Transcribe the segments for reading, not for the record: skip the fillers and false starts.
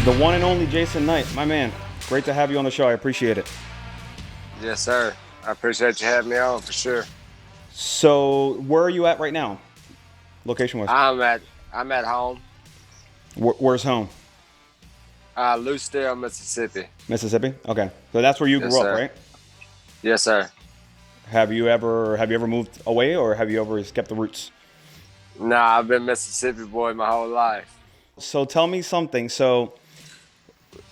The one and only Jason Knight, my man. Great to have you on the show. I appreciate it. Yes, sir. I appreciate you having me on for sure. So, where are you at right now, location-wise? I'm at home, Where's home? Lucedale, Mississippi. Mississippi. Okay, so that's where you Yes, grew up, sir. right? Yes, sir. Have you ever moved away, or have you ever kept the roots? Nah, I've been Mississippi boy my whole life. So tell me something. So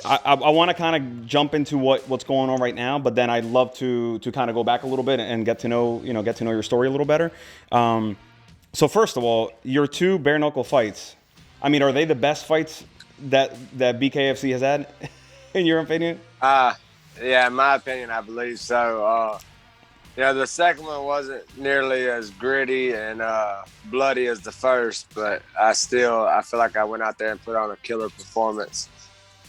I want to kind of jump into what's going on right now, but then I'd love to kind of go back a little bit and get to know your story a little better. So first of all, your two bare knuckle fights. I mean, are they the best fights that BKFC has had, in your opinion? Yeah, in my opinion, I believe so. The second one wasn't nearly as gritty and bloody as the first, but I feel like I went out there and put on a killer performance.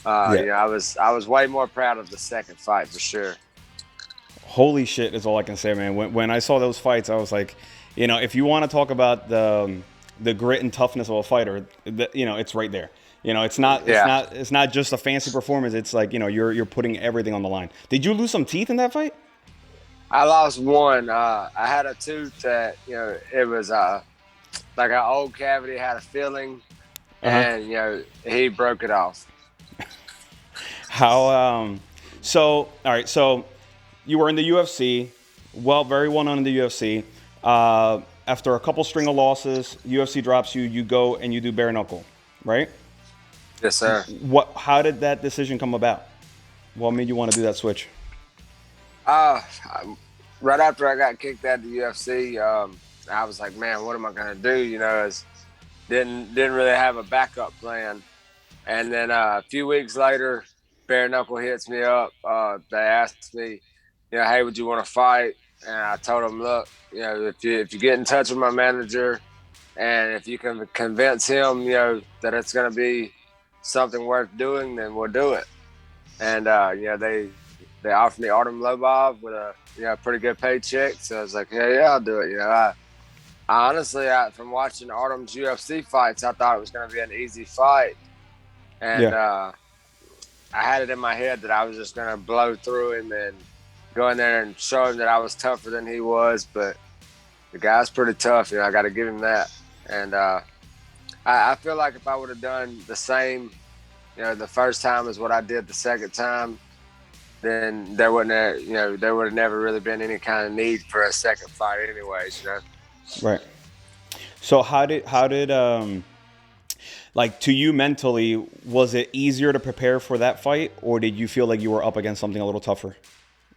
Yeah. I was way more proud of the second fight for sure. Holy shit is all I can say, man. When I saw those fights, I was like, if you want to talk about the grit and toughness of a fighter, it's right there. It's not just a fancy performance. It's like, you're putting everything on the line. Did you lose some teeth in that fight? I lost one. I had a tooth that, it was like an old cavity had a filling, and he broke it off. How so all right, so you were in the UFC, very well known in the UFC. After a couple string of losses, UFC drops you, you go and you do bare knuckle, right? Yes, sir. How did that decision come about? What made you want to do that switch? Right after I got kicked out of the UFC, I was like, man, what am I gonna do? Didn't really have a backup plan. And then a few weeks later, bare knuckle hits me up. They asked me, hey, would you want to fight? And I told them, look, if you get in touch with my manager, and if you can convince him, that it's gonna be something worth doing, then we'll do it. And they offered me Artem Lobov with a pretty good paycheck. So I was like, yeah, I'll do it. I honestly, from watching Artem's UFC fights, I thought it was going to be an easy fight. And Yeah. I had it in my head that I was just going to blow through him and go in there and show him that I was tougher than he was. But the guy's pretty tough. I got to give him that. And I feel like if I would have done the same, the first time as what I did the second time, then there would have never really been any kind of need for a second fight anyways. Right. So how did like, to you mentally, was it easier to prepare for that fight, or did you feel like you were up against something a little tougher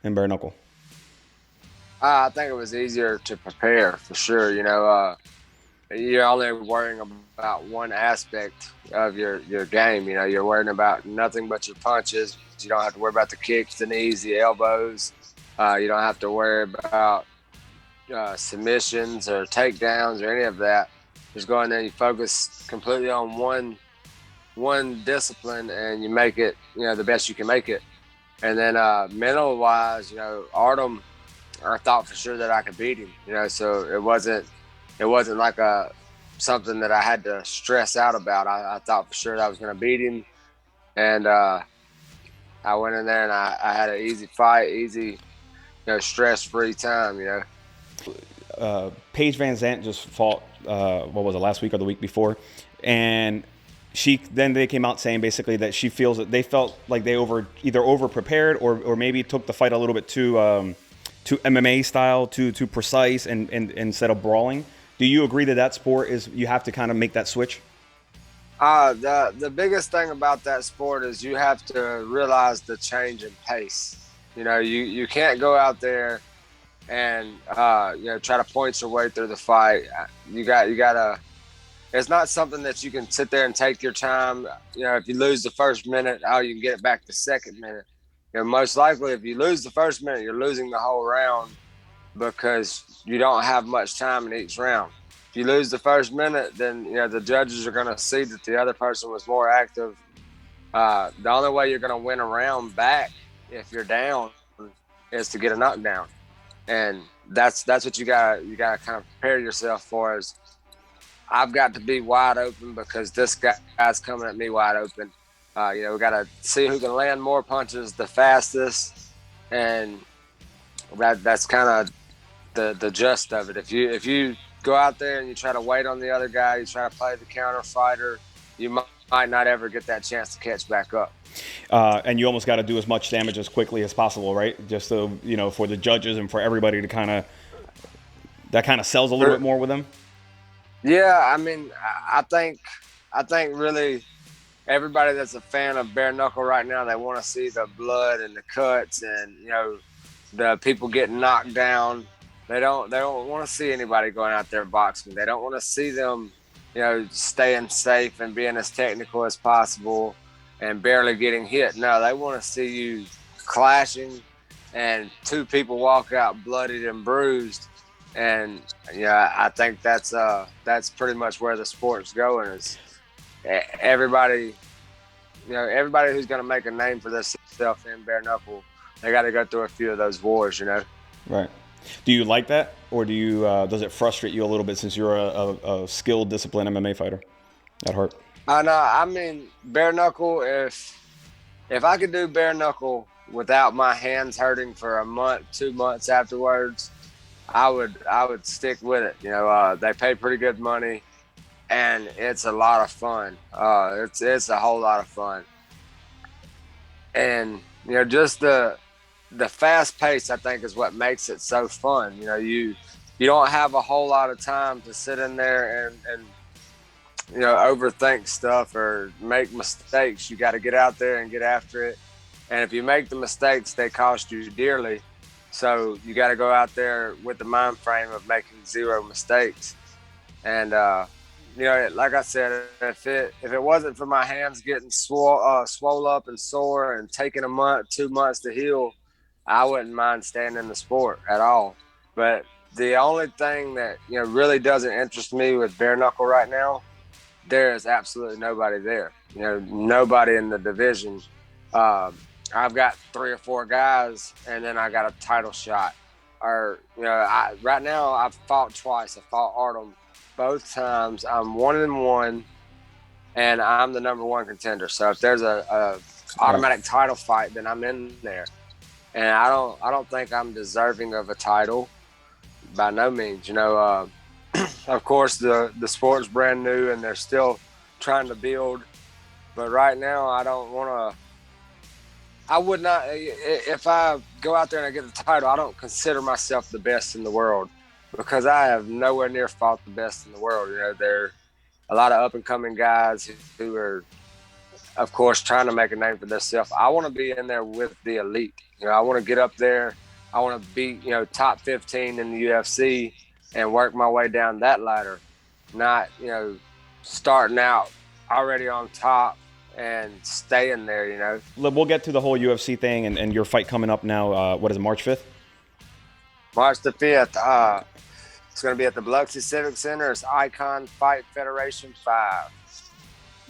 in bare knuckle? I think it was easier to prepare for sure. You're only worrying about one aspect of your game. You're worrying about nothing but your punches. You don't have to worry about the kicks, the knees, the elbows. You don't have to worry about submissions or takedowns or any of that. Just go in there and you focus completely on one discipline, and you make it the best you can make it. And then mental wise, Artem, I thought for sure that I could beat him. So it wasn't like something that I had to stress out about. I thought for sure that I was going to beat him, and I went in there and I had an easy fight, easy, stress-free time. Paige Van Zant just fought, what was it, last week or the week before, and they came out saying basically that she feels that they felt like they either over prepared or maybe took the fight a little bit too MMA style, too precise, and instead of brawling. Do you agree that sport is, you have to kind of make that switch? The biggest thing about that sport is you have to realize the change in pace. You can't go out there and try to point your way through the fight. You gotta. It's not something that you can sit there and take your time. If you lose the first minute, you can get it back the second minute. Most likely, if you lose the first minute, you're losing the whole round because you don't have much time in each round. If you lose the first minute, then the judges are going to see that the other person was more active. The only way you're going to win a round back if you're down is to get a knockdown, and that's what you got to kind of prepare yourself for. Is I've got to be wide open because this guy's coming at me wide open, We got to see who can land more punches the fastest, and that's kind of the gist of it. If you go out there and you try to wait on the other guy, you try to play the counter fighter, you might not ever get that chance to catch back up. And you almost got to do as much damage as quickly as possible, right? Just so, for the judges and for everybody to that kind of sells a little bit more with them. Yeah, I mean, I think really everybody that's a fan of bare knuckle right now, they want to see the blood and the cuts and the people getting knocked down. They don't want to see anybody going out there boxing. They don't want to see them, staying safe and being as technical as possible and barely getting hit. No, they want to see you clashing and two people walk out bloodied and bruised. And I think that's pretty much where the sport's going. Is everybody who's going to make a name for themselves in bare knuckle, they got to go through a few of those wars, Right. Do you like that, or does it frustrate you a little bit since you're a skilled, disciplined MMA fighter at heart? I mean, bare knuckle. If I could do bare knuckle without my hands hurting for a month, 2 months afterwards, I would stick with it. They pay pretty good money, and it's a lot of fun. It's a whole lot of fun, and just the fast pace, I think, is what makes it so fun. You don't have a whole lot of time to sit in there and overthink stuff or make mistakes. You got to get out there and get after it. And if you make the mistakes, they cost you dearly. So you got to go out there with the mind frame of making zero mistakes. And like I said, if it wasn't for my hands getting swole up and sore and taking a month, 2 months to heal, I wouldn't mind staying in the sport at all. But the only thing that really doesn't interest me with bare knuckle right now, there is absolutely nobody there. Nobody in the division. I've got 3 or 4 guys, and then I got a title shot. Or right now I've fought twice. I fought Artem both times. I'm 1-1, and I'm the #1 contender. So if there's a automatic title fight, then I'm in there. And I don't think I'm deserving of a title by no means. Of course, the sport's brand new and they're still trying to build. But right now, I would not, if I go out there and I get the title, I don't consider myself the best in the world because I have nowhere near fought the best in the world. There are a lot of up and coming guys who are, of course, trying to make a name for themselves. I want to be in there with the elite. I want to get up there. I want to be, top 15 in the UFC and work my way down that ladder, not, starting out already on top and staying there, We'll get to the whole UFC thing and your fight coming up now. What is it, March 5th? March the 5th. It's going to be at the Biloxi Civic Center. It's Icon Fight Federation 5.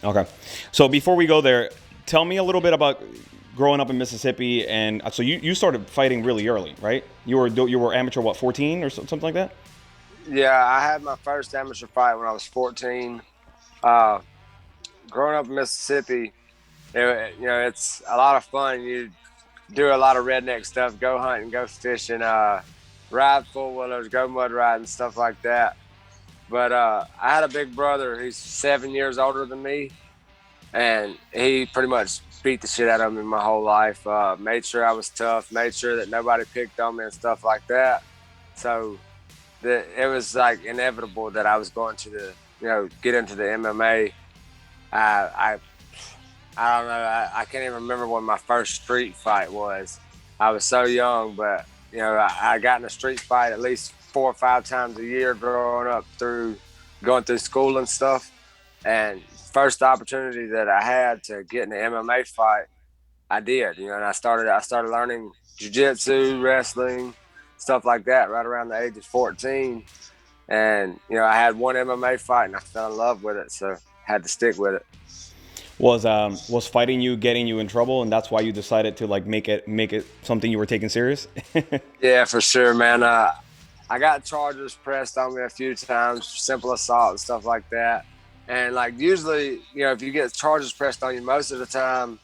Okay. So before we go there, tell me a little bit about growing up in Mississippi. And so you started fighting really early, right? You were amateur, 14 or something like that? Yeah, I had my first amateur fight when I was 14. Growing up in Mississippi, it's a lot of fun. You do a lot of redneck stuff, go hunting, go fishing, ride four-wheelers, go mud riding, stuff like that. But I had a big brother. He's 7 years older than me, and he pretty much beat the shit out of me my whole life. Made sure I was tough, made sure that nobody picked on me and stuff like that. So it was like inevitable that I was going to get into the MMA. I don't know. I can't even remember when my first street fight was. I was so young, but I got in a street fight at least 4 or 5 times a year growing up going through school and stuff. And first opportunity that I had to get in an MMA fight, I did. And I started learning jiu-jitsu, wrestling, stuff like that right around the age of 14. And I had one MMA fight and I fell in love with it, so had to stick with it. Was fighting you getting you in trouble, and that's why you decided to make it something you were taking serious? Yeah, for sure, man. I got charges pressed on me a few times, simple assault and stuff like that. And like usually, if you get charges pressed on you, most of the time,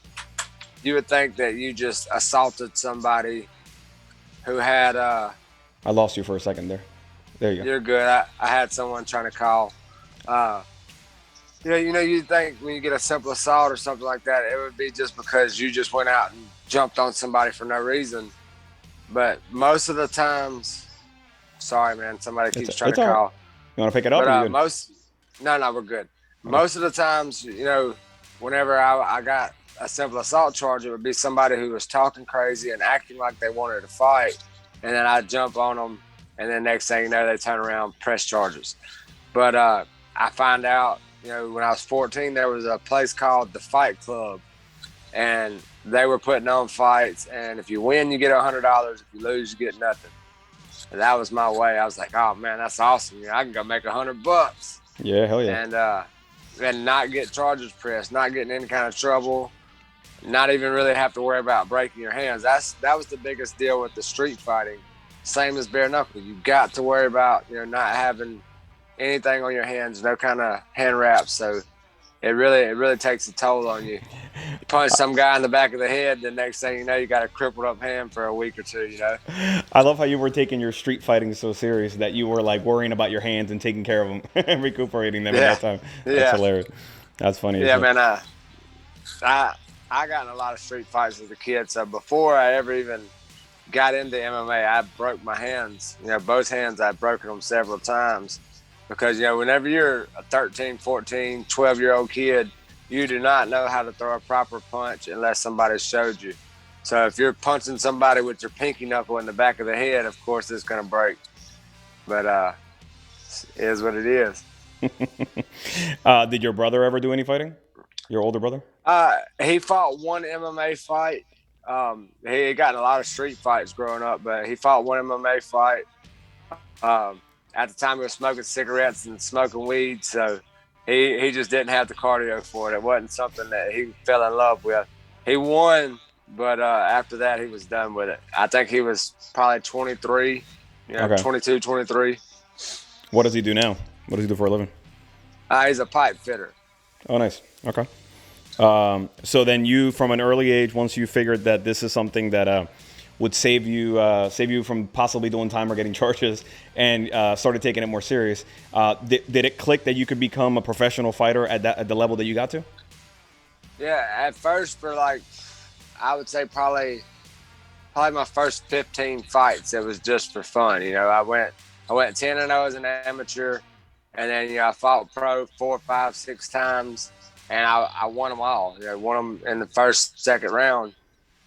you would think that you just assaulted somebody who had. I lost you for a second there. There you go. You're good. I had someone trying to call. Uh, you think when you get a simple assault or something like that, it would be just because you just went out and jumped on somebody for no reason. But most of the times, sorry, man, somebody keeps trying It's to all right. call. You want to pick it up? But Or you good? no, we're good. Okay. Most of the times, whenever I got a simple assault charge, it would be somebody who was talking crazy and acting like they wanted to fight, and then I'd jump on them, and then next thing you know, they turn around, press charges. But I find out, when I was 14, there was a place called the Fight Club, and they were putting on fights, and if you win, you get $100. If you lose, you get nothing. And that was my way. I was like, oh man, that's awesome. I can go make $100. Yeah, hell yeah. And not get charges pressed, not getting any kind of trouble, not even really have to worry about breaking your hands. That was the biggest deal with the street fighting. Same as bare knuckle. You got to worry about not having anything on your hands, no kind of hand wraps. So it really takes a toll on you. You punch some guy in the back of the head, the next thing you know, you got a crippled up hand for a week or two. I love how you were taking your street fighting so serious that you were like worrying about your hands and taking care of them and recuperating them at that time. That's hilarious. That's funny. Yeah, man. I got in a lot of street fights as a kid. So before I ever even got into MMA, I broke my hands. Both hands, I'd broken them several times. Because, whenever you're a 13, 14, 12-year-old kid, you do not know how to throw a proper punch unless somebody showed you. So if you're punching somebody with your pinky knuckle in the back of the head, of course it's going to break. But it is what it is. Did your brother ever do any fighting? Your older brother? He fought one MMA fight. He got in a lot of street fights growing up, but he fought one MMA fight. At the time, he was smoking cigarettes and smoking weed, so he just didn't have the cardio for it. It wasn't something that he fell in love with. He won, but after that, he was done with it. I think he was probably 23, Okay. 22, 23. What does he do now? What does he do for a living? He's a pipe fitter. Oh, nice. Okay. So then you, from an early age, once you figured that this is something that would save you from possibly doing time or getting charges, and started taking it more serious, did it click that you could become a professional fighter at the level that you got to? Yeah, at first for I would say probably my first 15 fights, it was just for fun. I went 10-0 as an amateur, and then I fought pro 4, 5, 6 times, and I won them all. Won them in the first, second round,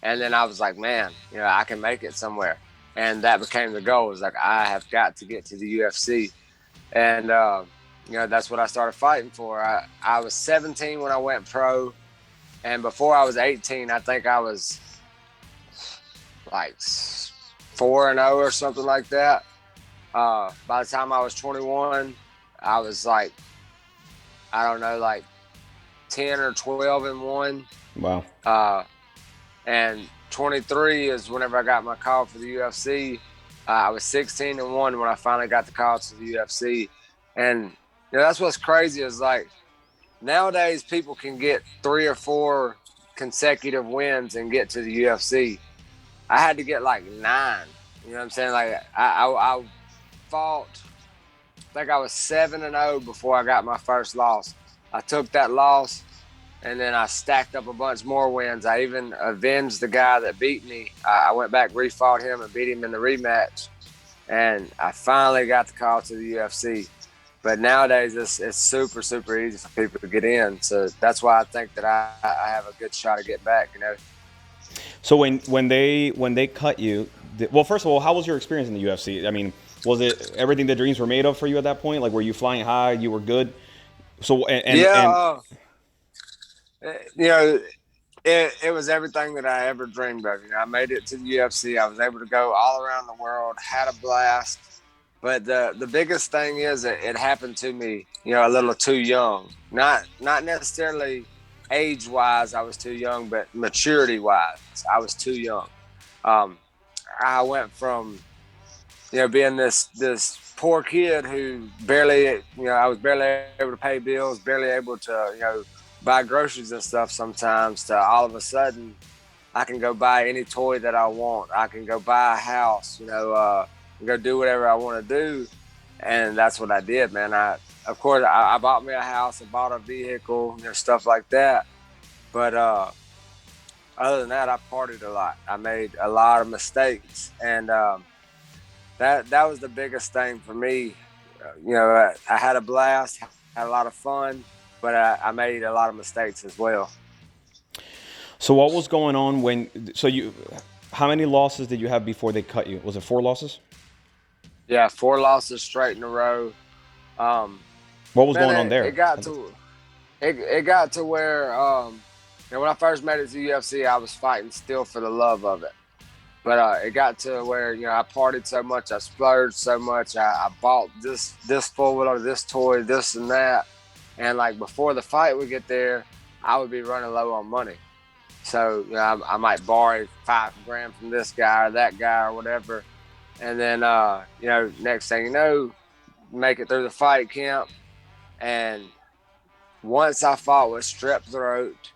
and then I was like, man, I can make it somewhere, and that became the goal. It was like, I have got to get to the UFC, and that's what I started fighting for. I was 17 when I went pro, and before I was 18, I think I was like 4-0 or something like that. By the time I was 21, I was like, I don't know, like 10 or 12-1. Wow. And 23 is whenever I got my call for the UFC. I was 16-1 when I finally got the call to the UFC. And that's what's crazy is like nowadays people can get 3 or 4 consecutive wins and get to the UFC. I had to get like 9. You know what I'm saying? Like I fought, I think I was 7-0 before I got my first loss. I took that loss, and then I stacked up a bunch more wins. I even avenged the guy that beat me. I went back, refought him, and beat him in the rematch. And I finally got the call to the UFC. But nowadays, it's super, super easy for people to get in. So that's why I think that I have a good shot of getting back, So when they cut you, well, first of all, how was your experience in the UFC? I mean, was it everything the dreams were made of for you at that point? Like, were you flying high? You were good? So, it was everything that I ever dreamed of. I made it to the UFC. I was able to go all around the world, had a blast. But the biggest thing is that it happened to me, a little too young. Not necessarily age-wise, I was too young, but maturity-wise, I was too young. I went from, being this poor kid who barely, I was barely able to pay bills, barely able to, buy groceries and stuff sometimes, to all of a sudden I can go buy any toy that I want. I can go buy a house, go do whatever I want to do. And that's what I did, man. Of course, I bought me a house, I bought a vehicle, stuff like that. But other than that, I partied a lot. I made a lot of mistakes. And that was the biggest thing for me. I had a blast, had a lot of fun, but I made a lot of mistakes as well. So what was going on how many losses did you have before they cut you? Was it 4 losses? Yeah, 4 losses straight in a row. What was going on there? It got to where when I first made it to UFC, I was fighting still for the love of it. But it got to where I partied so much, I splurged so much, I bought this 4-wheeler, this toy, this and that, and like before the fight would get there, I would be running low on money. So I might borrow $5,000 from this guy or that guy or whatever, and then next thing you know, make it through the fight camp, and once I fought with strep throat,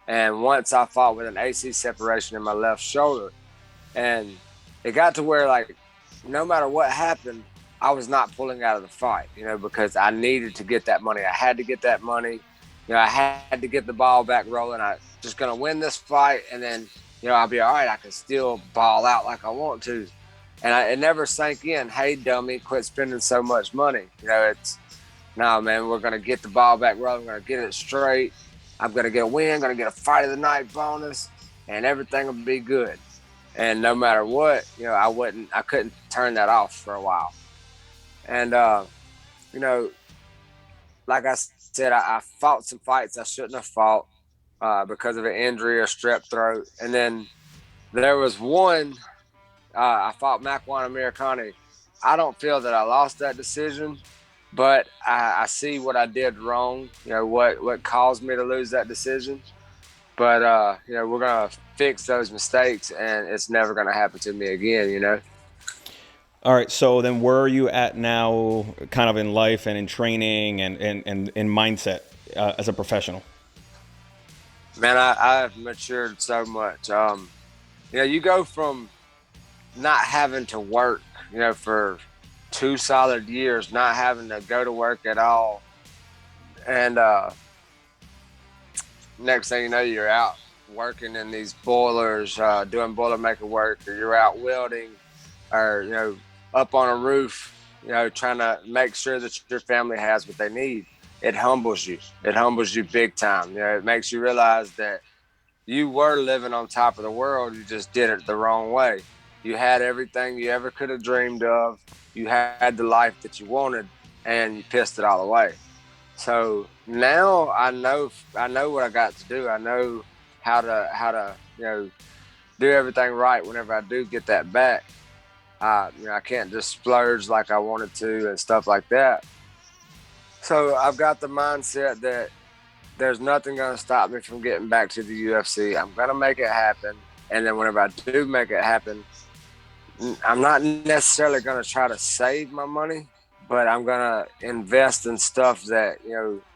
and once I fought with an AC separation in my left shoulder, and it got to where like no matter what happened, I was not pulling out of the fight, because I needed to get that money. I had to get that money. I had to get the ball back rolling. I just gonna win this fight, and then I'll be all right. I can still ball out like I want to, and it never sank in. Hey, dummy, quit spending so much money. It's no, man. We're gonna get the ball back rolling. We're gonna get it straight. I'm gonna get a win. Gonna get a fight of the night bonus, and everything will be good. And no matter what, I couldn't turn that off for a while. And like I said, I fought some fights I shouldn't have fought because of an injury or strep throat. And then there was one, I fought Makwan Amirkhani. I don't feel that I lost that decision, but I see what I did wrong, what caused me to lose that decision. But, we're going to fix those mistakes, and it's never going to happen to me again, All right, so then where are you at now kind of in life and in training and in mindset as a professional? Man, I've matured so much. You go from not having to work, for 2 solid years, not having to go to work at all. And next thing you know, you're out working in these boilers, doing Boilermaker work, or you're out welding, or, up on a roof, trying to make sure that your family has what they need. It humbles you. It humbles you big time. It makes you realize that you were living on top of the world. You just did it the wrong way. You had everything you ever could have dreamed of. You had the life that you wanted, and you pissed it all away. So now I know what I got to do. I know how to do everything right whenever I do get that back. I can't just splurge like I wanted to and stuff like that. So I've got the mindset that there's nothing going to stop me from getting back to the UFC. I'm going to make it happen. And then whenever I do make it happen, I'm not necessarily going to try to save my money, but I'm going to invest in stuff that,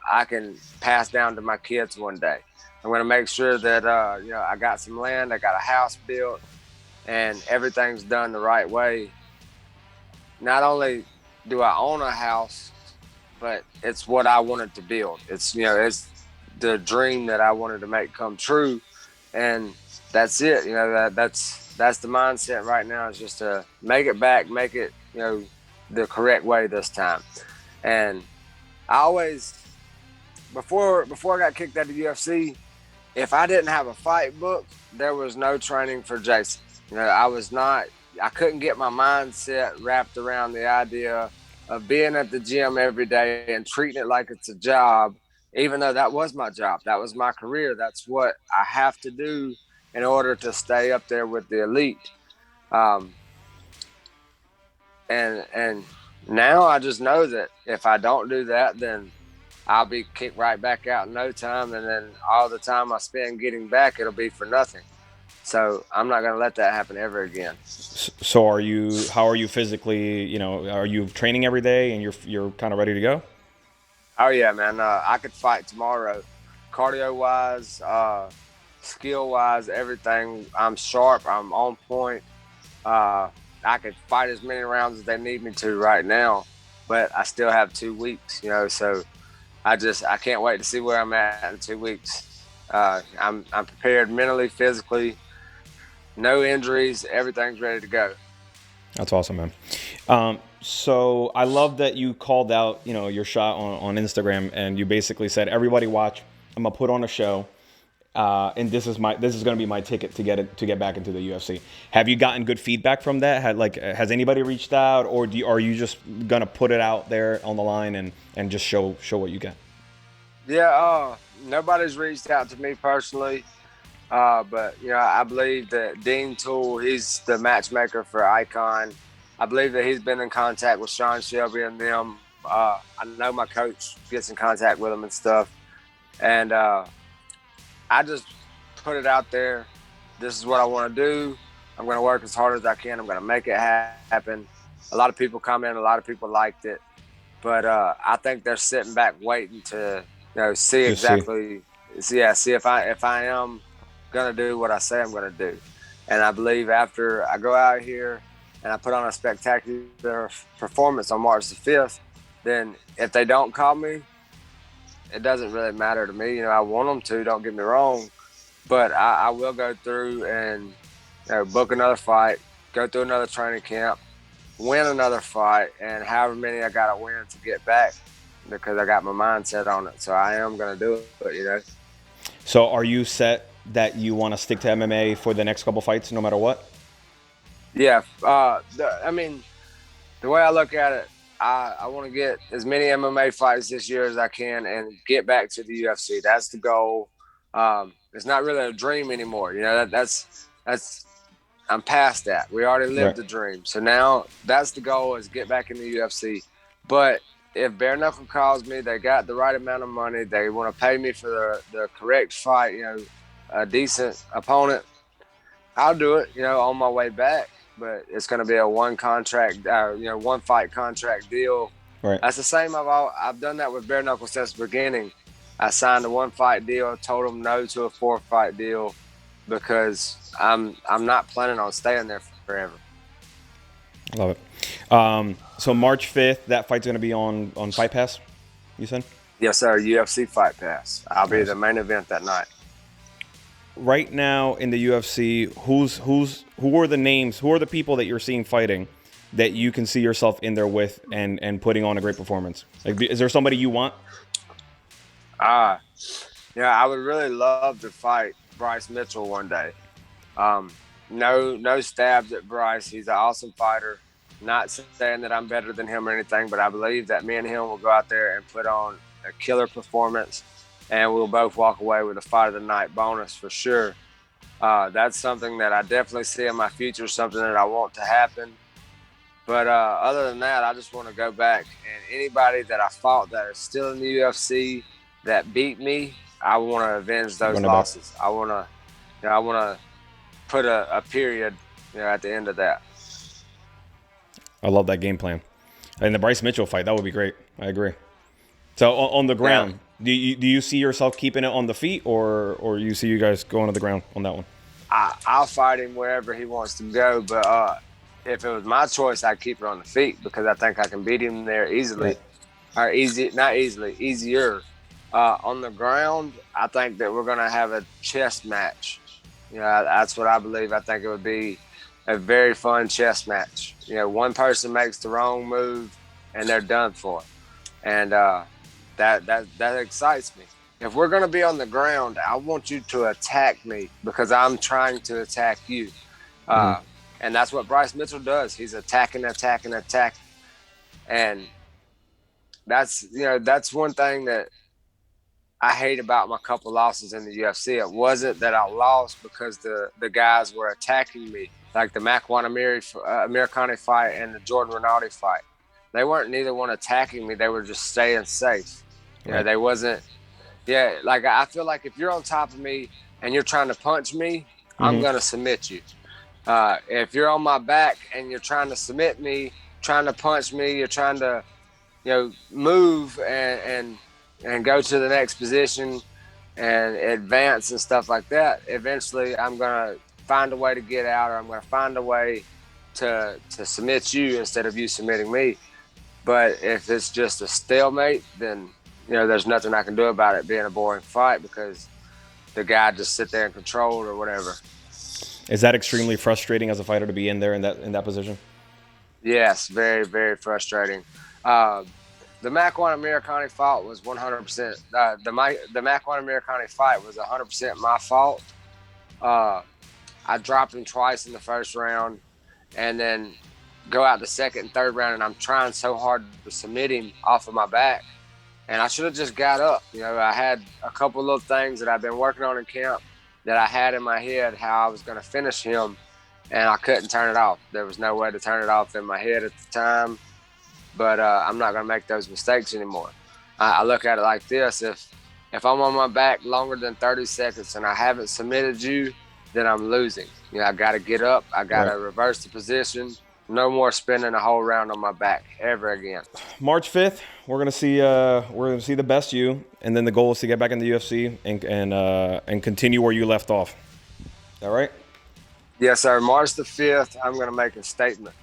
I can pass down to my kids one day. I'm going to make sure that, I got some land, I got a house built, and everything's done the right way. Not only do I own a house, but it's what I wanted to build. It's, it's the dream that I wanted to make come true. And that's it. That's the mindset right now, is just to make it back, make it, the correct way this time. And I always, before I got kicked out of UFC, if I didn't have a fight book, there was no training for Jason. I couldn't get my mindset wrapped around the idea of being at the gym every day and treating it like it's a job, even though that was my job. That was my career. That's what I have to do in order to stay up there with the elite. And now I just know that if I don't do that, then I'll be kicked right back out in no time. And then all the time I spend getting back, it'll be for nothing. So I'm not going to let that happen ever again. So how are you physically, are you training every day and you're kind of ready to go? Oh yeah, man. I could fight tomorrow. Cardio wise, skill wise, everything. I'm sharp. I'm on point. Uh, I could fight as many rounds as they need me to right now, but I still have 2 weeks, so I can't wait to see where I'm at in 2 weeks. I'm prepared mentally, physically, no injuries, everything's ready to go. That's awesome, man. So I love that you called out, your shot on Instagram, and you basically said, "Everybody watch. I'm gonna put on a show, and this is going to be my ticket to get back into the UFC." Have you gotten good feedback from that? Has anybody reached out, or are you just gonna put it out there on the line and just show what you got? Yeah, nobody's reached out to me personally. But I believe that Dean Toole, he's the matchmaker for Icon. I believe that he's been in contact with Sean Shelby and them. I know my coach gets in contact with them and stuff. And I just put it out there. This is what I want to do. I'm going to work as hard as I can. I'm going to make it happen. A lot of people commented. A lot of people liked it. But I think they're sitting back waiting to see exactly, see if I am gonna do what I say I'm gonna do. And I believe after I go out here and I put on a spectacular performance on March the 5th, then if they don't call me, it doesn't really matter to me. I want them to, don't get me wrong, but I will go through and book another fight, go through another training camp, win another fight, and however many I gotta win to get back, because I got my mindset on it. So I am gonna do it. So are you set that you want to stick to MMA for the next couple fights, no matter what? Yeah. I mean, the way I look at it, I want to get as many MMA fights this year as I can and get back to the UFC. That's the goal. It's not really a dream anymore. That's I'm past that. We already lived the dream. So now that's the goal, is get back in the UFC. But if Bare Knuckle calls me, they got the right amount of money, they want to pay me for the correct fight, a decent opponent, I'll do it, on my way back. But it's going to be a one fight contract deal. Right. That's the same. I've done that with Bare Knuckle since the beginning. I signed a 1-fight deal, told them no to a 4-fight deal, because I'm not planning on staying there forever. Love it. So March 5th, that fight's going to be on Fight Pass, you said? Yes, sir. UFC Fight Pass. I'll be the main event that night. Right now in the UFC, who are the names? Who are the people that you're seeing fighting that you can see yourself in there with and putting on a great performance? Like, is there somebody you want? I would really love to fight Bryce Mitchell one day. No stabs at Bryce. He's an awesome fighter. Not saying that I'm better than him or anything, but I believe that me and him will go out there and put on a killer performance, and we'll both walk away with a fight of the night bonus for sure. That's something that I definitely see in my future, something that I want to happen. But other than that, I just want to go back, and anybody that I fought that is still in the UFC that beat me, I want to avenge those losses. I want to put a period, at the end of that. I love that game plan. And the Bryce Mitchell fight, that would be great. I agree. So on the ground, do you see yourself keeping it on the feet, or you see you guys going to the ground on that one? I'll fight him wherever he wants to go, but if it was my choice, I'd keep it on the feet, because I think I can beat him there easily. Right. Or not easily, easier. On the ground, I think that we're going to have a chess match. That's what I believe. I think it would be a very fun chess match. One person makes the wrong move and they're done for. And that excites me. If we're going to be on the ground, I want you to attack me, because I'm trying to attack you. And that's what Bryce Mitchell does. He's attacking. And that's one thing that I hate about my couple losses in the UFC. It wasn't that I lost because the guys were attacking me, like the Makwan Amirkhani fight and the Jordan Rinaldi fight. They weren't neither one attacking me. They were just staying safe. They wasn't. Yeah, like I feel like if you're on top of me and you're trying to punch me, I'm going to submit you. If you're on my back and you're trying to submit me, trying to punch me, you're trying to, move and go to the next position and advance and stuff like that, eventually I'm going to find a way to get out, or I'm going to find a way to submit you instead of you submitting me. But if it's just a stalemate, then, there's nothing I can do about it being a boring fight, because the guy just sit there and control or whatever. Is that extremely frustrating as a fighter to be in there in that position? Yes, very, very frustrating. The Makwan Amirkhani fight was 100%. The Makwan Amirkhani fight was 100% my fault. I dropped him twice in the first round, and then go out the second and third round, and I'm trying so hard to submit him off of my back, and I should have just got up. I had a couple little things that I've been working on in camp that I had in my head how I was going to finish him, and I couldn't turn it off. There was no way to turn it off in my head at the time. But I'm not going to make those mistakes anymore. I look at it like this. If I'm on my back longer than 30 seconds and I haven't submitted you, then I'm losing. I got to get up. I got to reverse the position. No more spending a whole round on my back ever again. March 5th, we're gonna see the best you, and then the goal is to get back in the UFC and continue where you left off. All right? Yes, sir. March the 5th, I'm going to make a statement.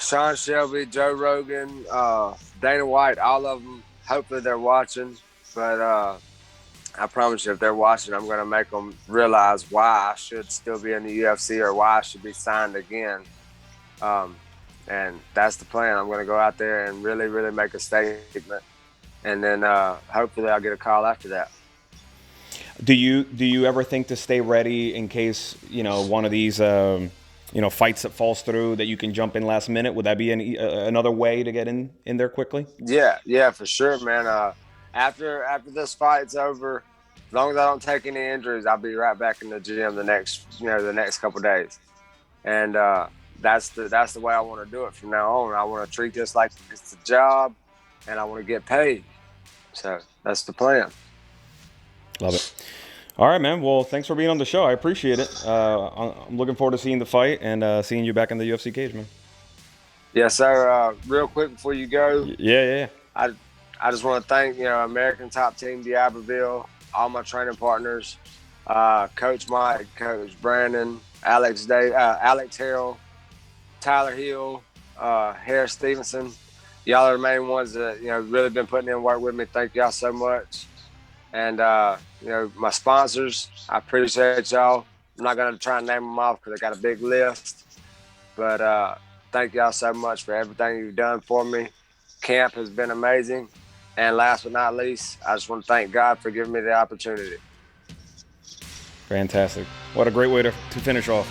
Sean Shelby, Joe Rogan, Dana White, all of them, hopefully they're watching. But I promise you, if they're watching, I'm going to make them realize why I should still be in the UFC or why I should be signed again. And that's the plan. I'm going to go out there and really, really make a statement. And then hopefully I'll get a call after that. Do you ever think to stay ready in case, one of these fights that falls through, that you can jump in last minute? Would that be another way to get in there quickly? Yeah, for sure, man. After this fight's over, as long as I don't take any injuries, I'll be right back in the gym the next couple days. And that's the way I want to do it from now on. I want to treat this like it's a job, and I want to get paid. So that's the plan. Love it. All right, man. Well, thanks for being on the show. I appreciate it. I'm looking forward to seeing the fight and seeing you back in the UFC cage, man. Yes, sir. Real quick before you go. Yeah. I just want to thank, American Top Team d'Iberville, all my training partners, Coach Mike, Coach Brandon, Alex Harrell, Tyler Hill, Harris Stevenson. Y'all are the main ones that, really been putting in work with me. Thank y'all so much. And, my sponsors, I appreciate y'all. I'm not going to try and name them off because I got a big list. But thank y'all so much for everything you've done for me. Camp has been amazing. And last but not least, I just want to thank God for giving me the opportunity. Fantastic. What a great way to finish off.